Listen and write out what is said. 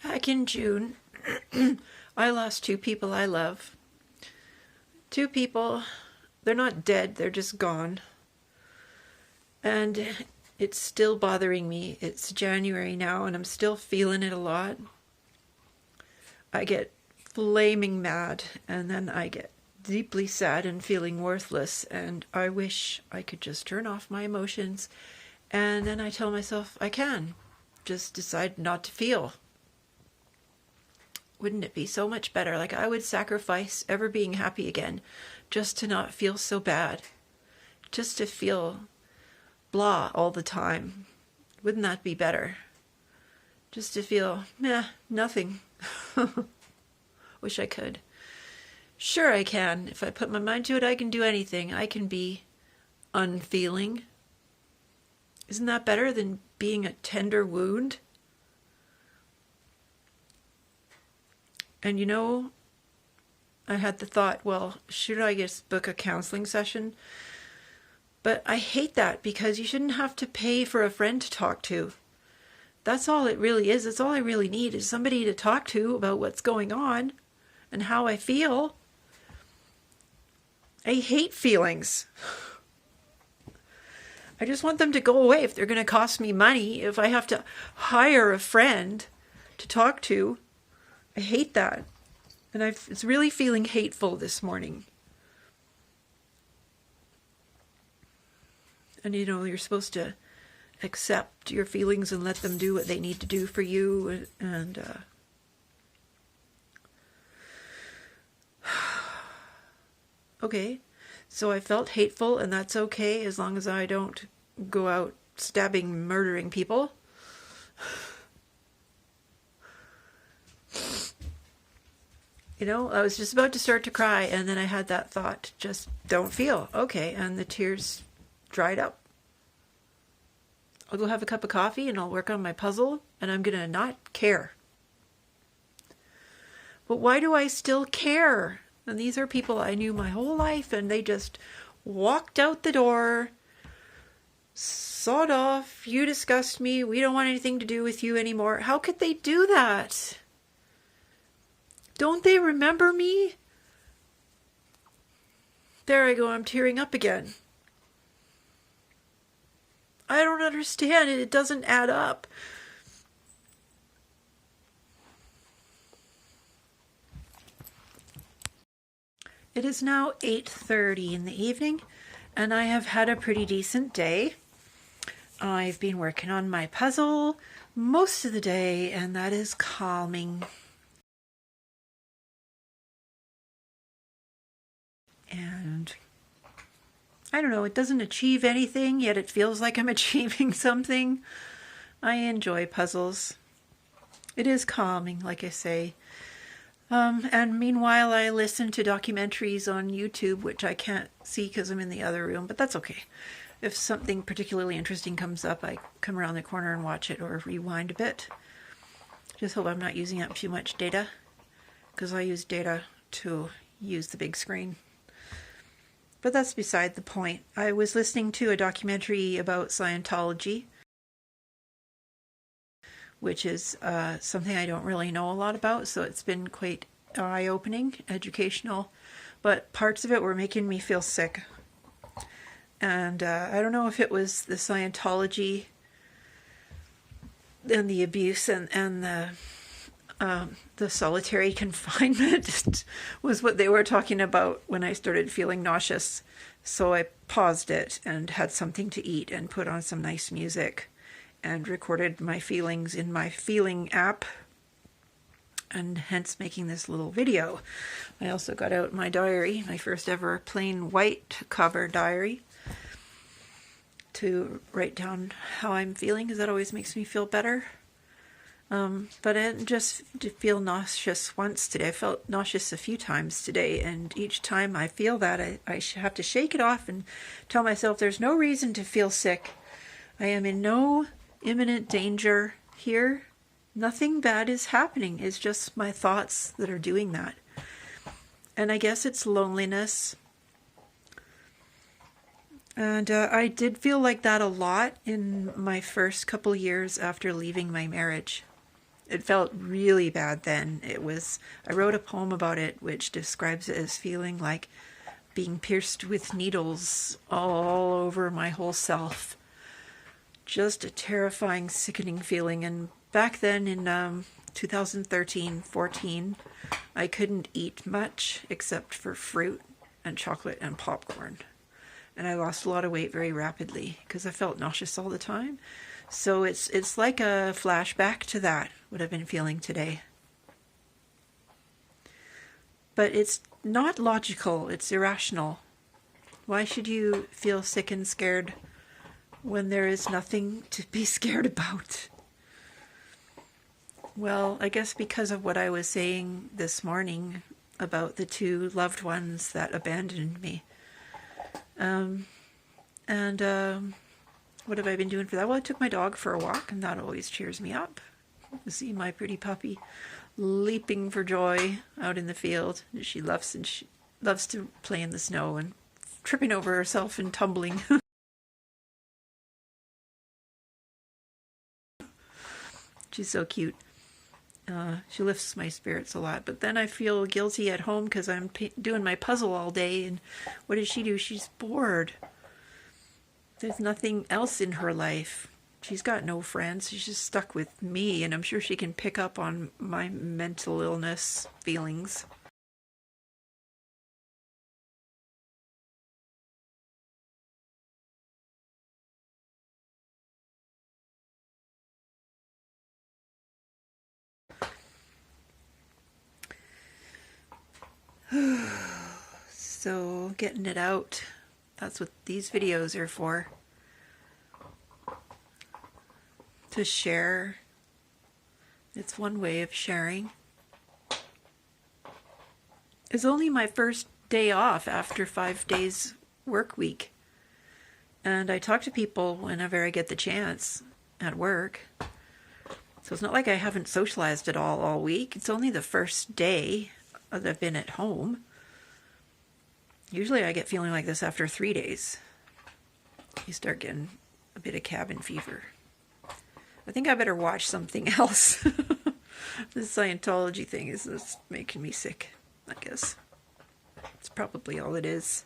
Back in June, I lost two people I love. Two people, they're not dead, they're just gone. And it's still bothering me. It's January now, and I'm still feeling it a lot. I get flaming mad, and then I get deeply sad and feeling worthless, and I wish I could just turn off my emotions. And then I tell myself I can. Just decide not to feel. Wouldn't it be so much better? Like, I would sacrifice ever being happy again just to not feel so bad. Just to feel blah all the time. Wouldn't that be better? Just to feel, nothing. Wish I could. Sure I can. If I put my mind to it, I can do anything. I can be unfeeling. Isn't that better than being a tender wound? And you know, I had the thought, well, should I just book a counseling session? But I hate that, because you shouldn't have to pay for a friend to talk to. That's all it really is. That's all I really need, is somebody to talk to about what's going on and how I feel. I hate feelings. I just want them to go away. If they're going to cost me money, if I have to hire a friend to talk to, I hate that. And it's really feeling hateful this morning. And you know, you're supposed to accept your feelings and let them do what they need to do for you. And okay, so I felt hateful, and that's okay as long as I don't go out stabbing, murdering people. You know, I was just about to start to cry, and then I had that thought, just don't feel. Okay, and the tears dried up. I'll go have a cup of coffee and I'll work on my puzzle, and I'm going to not care. But why do I still care? And these are people I knew my whole life, and they just walked out the door, sawed off, you disgust me, we don't want anything to do with you anymore. How could they do that? Don't they remember me? There I go, I'm tearing up again. I don't understand it. It doesn't add up. It is now 8:30 in the evening, and I have had a pretty decent day. I've been working on my puzzle most of the day, and that is calming. And I don't know, it doesn't achieve anything, yet it feels like I'm achieving something. I enjoy puzzles. It is calming, like I say. And meanwhile, I listen to documentaries on YouTube, which I can't see because I'm in the other room, but that's okay. If something particularly interesting comes up, I come around the corner and watch it or rewind a bit. Just hope I'm not using up too much data, because I use data to use the big screen. But that's beside the point. I was listening to a documentary about Scientology, which is something I don't really know a lot about, so it's been quite eye-opening, educational, but parts of it were making me feel sick. And I don't know if it was the Scientology and the abuse and the solitary confinement was what they were talking about when I started feeling nauseous. So I paused it and had something to eat and put on some nice music and recorded my feelings in my feeling app, and hence making this little video. I also got out my diary, my first ever plain white cover diary, to write down how I'm feeling, because that always makes me feel better. But I didn't just feel nauseous once today. I felt nauseous a few times today, and each time I feel that, I have to shake it off and tell myself there's no reason to feel sick. I am in no imminent danger here. Nothing bad is happening. It's just my thoughts that are doing that. And I guess it's loneliness. And I did feel like that a lot in my first couple years after leaving my marriage. It felt really bad then. I wrote a poem about it which describes it as feeling like being pierced with needles all over my whole self. Just a terrifying, sickening feeling. And back then in 2013, 14, I couldn't eat much except for fruit and chocolate and popcorn. And I lost a lot of weight very rapidly because I felt nauseous all the time. So it's like a flashback to that, what I've been feeling today. But it's not logical, it's irrational. Why should you feel sick and scared when there is nothing to be scared about? Well, I guess because of what I was saying this morning about the two loved ones that abandoned me. What have I been doing for that? Well, I took my dog for a walk, and that always cheers me up. To see my pretty puppy leaping for joy out in the field. She loves to play in the snow and tripping over herself and tumbling. She's so cute. She lifts my spirits a lot. But then I feel guilty at home because I'm doing my puzzle all day. And what does she do? She's bored. There's nothing else in her life. She's got no friends. She's just stuck with me. And I'm sure she can pick up on my mental illness feelings. So, getting it out. That's what these videos are for. To share. It's one way of sharing. It's only my first day off after 5 days work week. And I talk to people whenever I get the chance at work. So it's not like I haven't socialized at all week. It's only the first day that I've been at home. Usually I get feeling like this after 3 days. You start getting a bit of cabin fever. I think I better watch something else. This Scientology thing is making me sick, I guess. It's probably all it is.